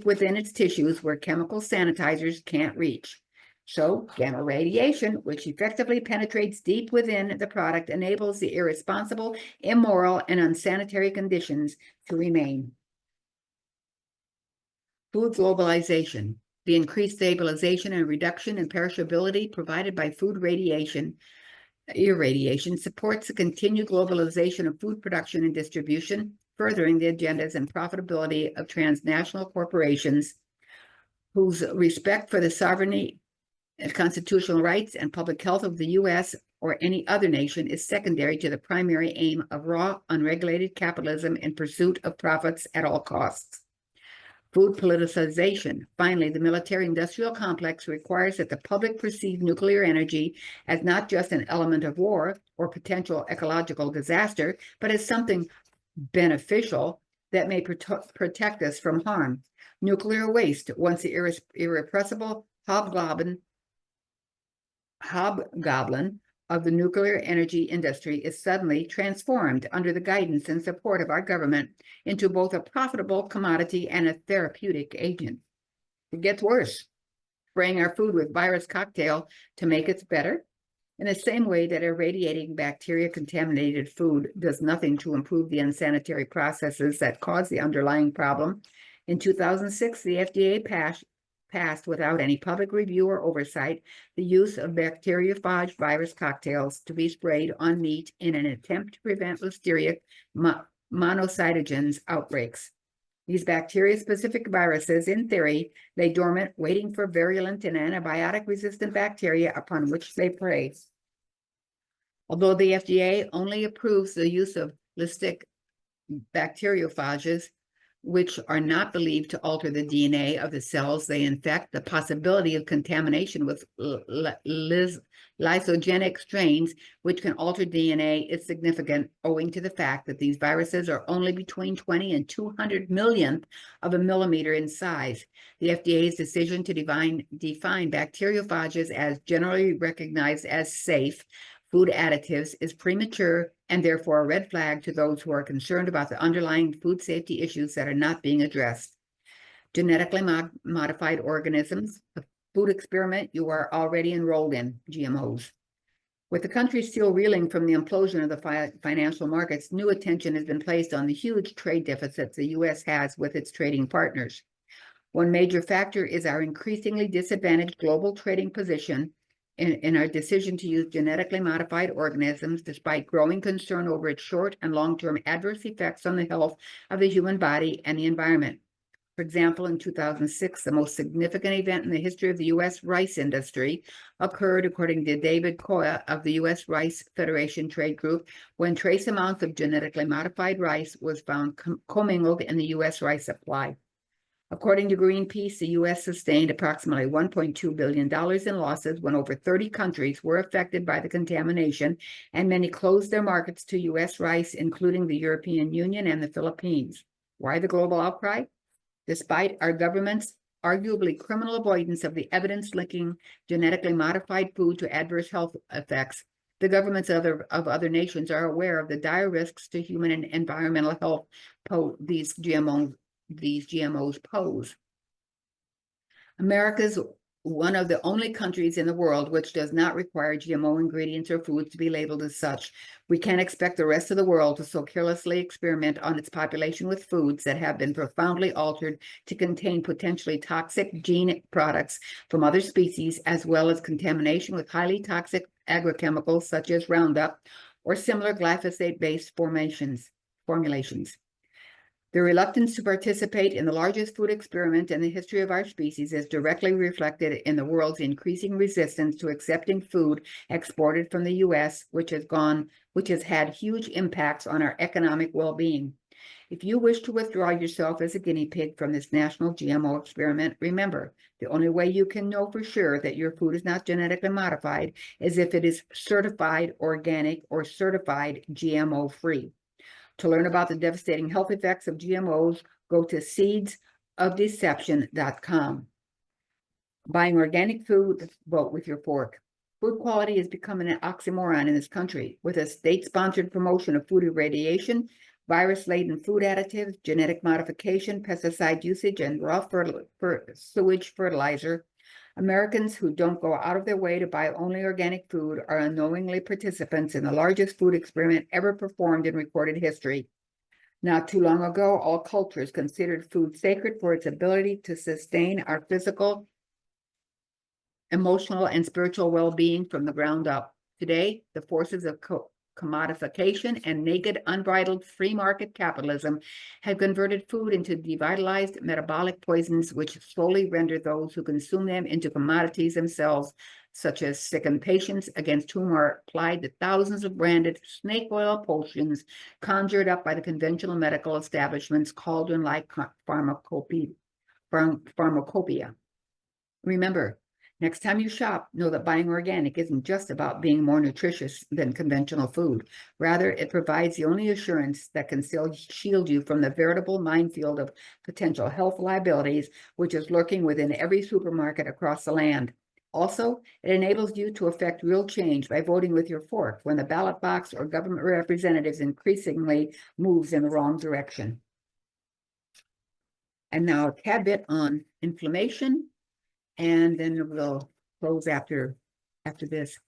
[SPEAKER 1] within its tissues where chemical sanitizers can't reach. So gamma radiation, which effectively penetrates deep within the product, enables the irresponsible, immoral, and unsanitary conditions to remain. Food globalization, the increased stabilization and reduction in perishability provided by food irradiation supports the continued globalization of food production and distribution, furthering the agendas and profitability of transnational corporations whose respect for the sovereignty, constitutional rights, and public health of the U.S. or any other nation is secondary to the primary aim of raw, unregulated capitalism in pursuit of profits at all costs. Food politicization. Finally, the military-industrial complex requires that the public perceive nuclear energy as not just an element of war or potential ecological disaster, but as something beneficial that may protect us from harm. Nuclear waste, once the irrepressible hobgoblin of the nuclear energy industry, is suddenly transformed under the guidance and support of our government into both a profitable commodity and a therapeutic agent. It gets worse, spraying our food with virus cocktail to make it better. In the same way that irradiating bacteria-contaminated food does nothing to improve the unsanitary processes that cause the underlying problem, in 2006, the FDA passed without any public review or oversight the use of bacteriophage virus cocktails to be sprayed on meat in an attempt to prevent Listeria monocytogenes outbreaks. These bacteria-specific viruses, in theory, lay dormant, waiting for virulent and antibiotic-resistant bacteria upon which they prey. Although the FDA only approves the use of listic bacteriophages, which are not believed to alter the DNA of the cells they infect, the possibility of contamination with lysogenic strains, which can alter DNA, is significant, owing to the fact that these viruses are only between 20 and 200 millionth of a millimeter in size. The FDA's decision to define bacteriophages as generally recognized as safe food additives is premature and therefore a red flag to those who are concerned about the underlying food safety issues that are not being addressed. Genetically modified organisms, a food experiment you are already enrolled in, GMOs. With the country still reeling from the implosion of the financial markets, new attention has been placed on the huge trade deficits the U.S. has with its trading partners. One major factor is our increasingly disadvantaged global trading position in our decision to use genetically modified organisms, despite growing concern over its short and long-term adverse effects on the health of the human body and the environment. For example, in 2006, the most significant event in the history of the U.S. rice industry occurred, according to David Koya of the U.S. Rice Federation Trade Group, when trace amounts of genetically modified rice was found commingled in the U.S. rice supply. According to Greenpeace, the U.S. sustained approximately $1.2 billion in losses when over 30 countries were affected by the contamination, and many closed their markets to U.S. rice, including the European Union and the Philippines. Why the global outcry? Despite our government's arguably criminal avoidance of the evidence linking genetically modified food to adverse health effects, the governments of other nations are aware of the dire risks to human and environmental health these GMOs pose. America's one of the only countries in the world which does not require GMO ingredients or foods to be labeled as such. We can't expect the rest of the world to so carelessly experiment on its population with foods that have been profoundly altered to contain potentially toxic gene products from other species, as well as contamination with highly toxic agrochemicals such as Roundup or similar glyphosate-based formulations. The reluctance to participate in the largest food experiment in the history of our species is directly reflected in the world's increasing resistance to accepting food exported from the U.S., which has had huge impacts on our economic well-being. If you wish to withdraw yourself as a guinea pig from this national GMO experiment, remember, the only way you can know for sure that your food is not genetically modified is if it is certified organic or certified GMO-free. To learn about the devastating health effects of GMOs, go to seedsofdeception.com. Buying organic food, vote with your fork. Food quality is becoming an oxymoron in this country, with a state-sponsored promotion of food irradiation, virus-laden food additives, genetic modification, pesticide usage, and raw sewage fertilizer. Americans who don't go out of their way to buy only organic food are unknowingly participants in the largest food experiment ever performed in recorded history. Not too long ago, all cultures considered food sacred for its ability to sustain our physical, emotional, and spiritual well-being from the ground up. Today, the forces of commodification and naked, unbridled free market capitalism have converted food into devitalized metabolic poisons, which slowly render those who consume them into commodities themselves, such as sickened patients against whom are applied the thousands of branded snake oil potions conjured up by the conventional medical establishments, cauldron-like pharmacopoeia. Remember, next time you shop, know that buying organic isn't just about being more nutritious than conventional food. Rather, it provides the only assurance that can still shield you from the veritable minefield of potential health liabilities, which is lurking within every supermarket across the land. Also, it enables you to effect real change by voting with your fork when the ballot box or government representatives increasingly moves in the wrong direction. And now a tad bit on inflammation, and then we'll close after this.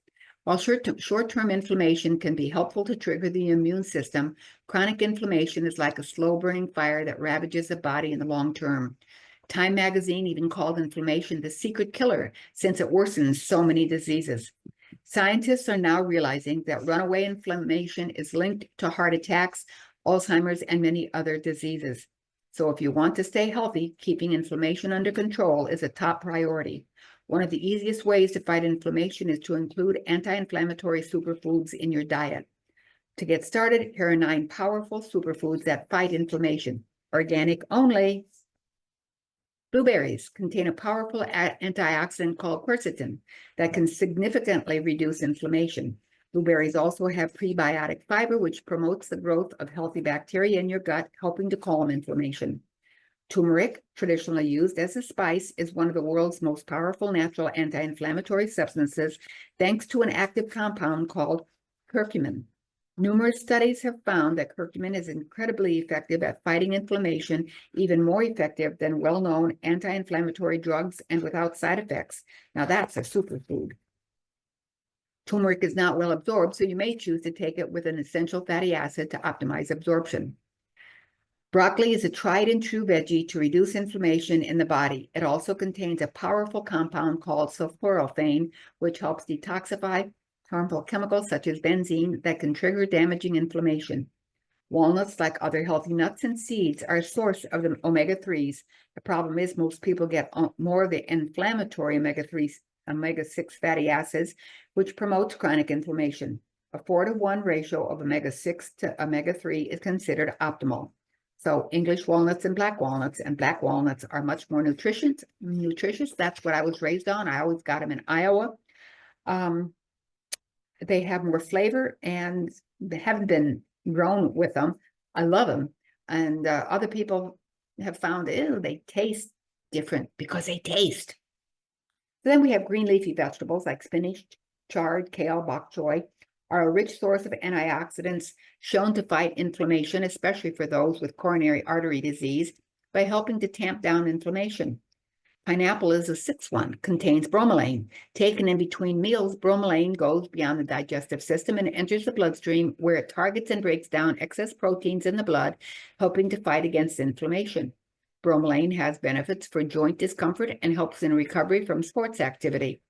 [SPEAKER 1] While short-term inflammation can be helpful to trigger the immune system, chronic inflammation is like a slow-burning fire that ravages the body in the long term. Time magazine even called inflammation the secret killer, since it worsens so many diseases. Scientists are now realizing that runaway inflammation is linked to heart attacks, Alzheimer's, and many other diseases. So if you want to stay healthy, keeping inflammation under control is a top priority. One of the easiest ways to fight inflammation is to include anti-inflammatory superfoods in your diet. To get started, here are 9 powerful superfoods that fight inflammation. Organic only. Blueberries contain a powerful antioxidant called quercetin that can significantly reduce inflammation. Blueberries also have prebiotic fiber, which promotes the growth of healthy bacteria in your gut, helping to calm inflammation. Turmeric, traditionally used as a spice, is one of the world's most powerful natural anti-inflammatory substances, thanks to an active compound called curcumin. Numerous studies have found that curcumin is incredibly effective at fighting inflammation, even more effective than well-known anti-inflammatory drugs and without side effects. Now that's a superfood. Turmeric is not well absorbed, so you may choose to take it with an essential fatty acid to optimize absorption. Broccoli is a tried and true veggie to reduce inflammation in the body. It also contains a powerful compound called sulforaphane, which helps detoxify harmful chemicals such as benzene that can trigger damaging inflammation. Walnuts, like other healthy nuts and seeds, are a source of the omega-3s. The problem is most people get more of the inflammatory omega-6 fatty acids, which promotes chronic inflammation. A 4-to-1 ratio of omega-6 to omega-3 is considered optimal. So English walnuts and black walnuts are much more nutritious. That's what I was raised on. I always got them in Iowa. They have more flavor, and they haven't been grown with them. I love them. And other people have found, they taste different because they taste. So then we have green leafy vegetables like spinach, chard, kale, bok choy are a rich source of antioxidants shown to fight inflammation, especially for those with coronary artery disease, by helping to tamp down inflammation. Pineapple is the sixth one, contains bromelain. Taken in between meals, bromelain goes beyond the digestive system and enters the bloodstream, where it targets and breaks down excess proteins in the blood, helping to fight against inflammation. Bromelain has benefits for joint discomfort and helps in recovery from sports activity.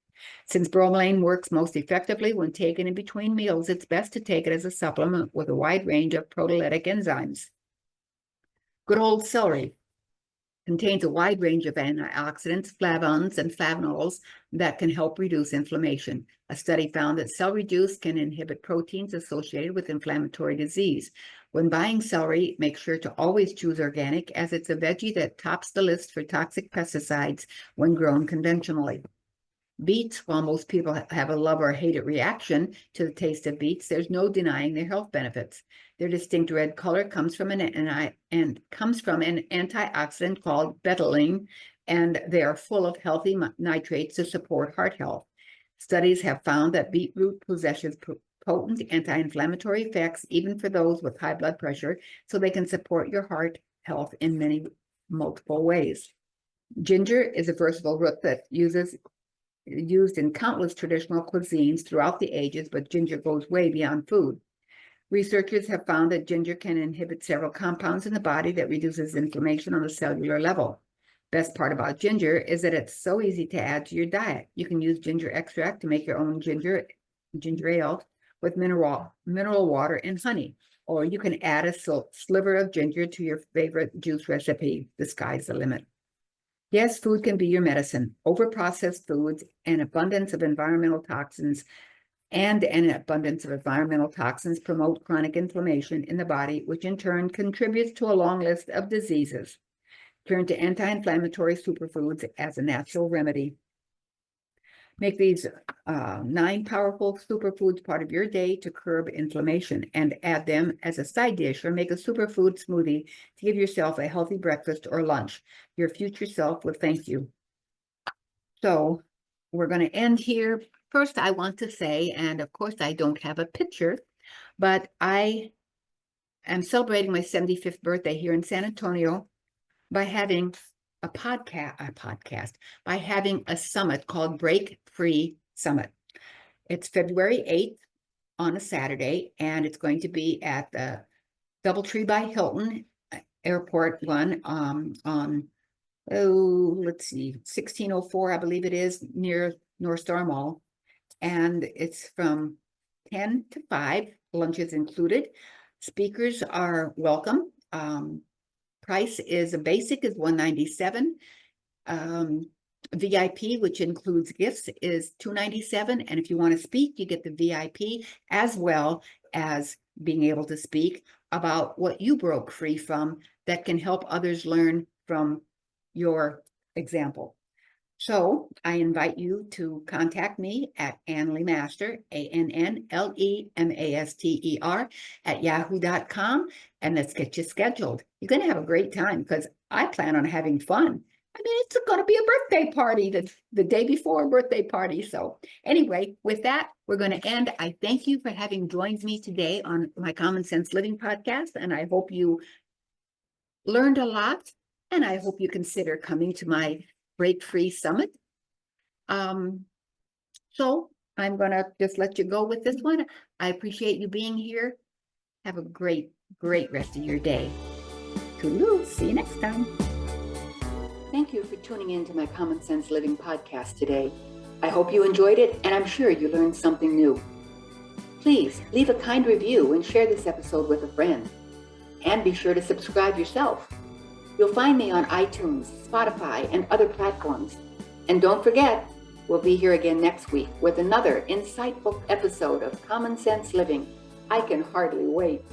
[SPEAKER 1] Since bromelain works most effectively when taken in between meals, it's best to take it as a supplement with a wide range of proteolytic enzymes. Good old celery contains a wide range of antioxidants, flavonoids, and flavonols that can help reduce inflammation. A study found that celery juice can inhibit proteins associated with inflammatory disease. When buying celery, make sure to always choose organic, as it's a veggie that tops the list for toxic pesticides when grown conventionally. Beets, while most people have a love or hate it reaction to the taste of beets, there's no denying their health benefits. Their distinct red color comes from an antioxidant called betaline, and they are full of healthy nitrates to support heart health. Studies have found that beetroot possesses potent anti-inflammatory effects, even for those with high blood pressure, so they can support your heart health in multiple ways. Ginger is a versatile root that used in countless traditional cuisines throughout the ages, but ginger goes way beyond food. Researchers have found that ginger can inhibit several compounds in the body that reduces inflammation on a cellular level. Best part about ginger is that it's so easy to add to your diet. You can use ginger extract to make your own ginger ale with mineral water and honey, or you can add a sliver of ginger to your favorite juice recipe. The sky's the limit. Yes, food can be your medicine. Overprocessed foods and an abundance of environmental toxins promote chronic inflammation in the body, which in turn contributes to a long list of diseases. Turn to anti-inflammatory superfoods as a natural remedy. Make these 9 powerful superfoods part of your day to curb inflammation, and add them as a side dish, or make a superfood smoothie to give yourself a healthy breakfast or lunch. Your future self will thank you. So we're going to end here. First, I want to say, and of course I don't have a picture, but I am celebrating my 75th birthday here in San Antonio by having by having a summit called Break Free Summit. It's February 8th on a Saturday, and it's going to be at the DoubleTree by Hilton Airport one on 1604, I believe it is, near North Star Mall. And it's from 10 to 5, lunch is included. Speakers are welcome. Price is basic is $197. VIP, which includes gifts, is $297. And if you want to speak, you get the VIP, as well as being able to speak about what you broke free from that can help others learn from your example. So I invite you to contact me at LeMaster, ANNLEMASTER @yahoo.com, and let's get you scheduled. You're going to have a great time, because I plan on having fun. I mean, it's going to be a birthday party, the day before a birthday party. So anyway, with that, we're going to end. I thank you for having joined me today on my Common Sense Living podcast, and I hope you learned a lot, and I hope you consider coming to my Break Free Summit. So I'm going to just let you go with this one. I appreciate you being here. Have a great rest of your day. Toodaloo. See you next time. Thank you for tuning in to my Common Sense Living podcast today. I hope you enjoyed it, and I'm sure you learned something new. Please leave a kind review and share this episode with a friend. And be sure to subscribe yourself. You'll find me on iTunes, Spotify, and other platforms. And don't forget, we'll be here again next week with another insightful episode of Common Sense Living. I can hardly wait.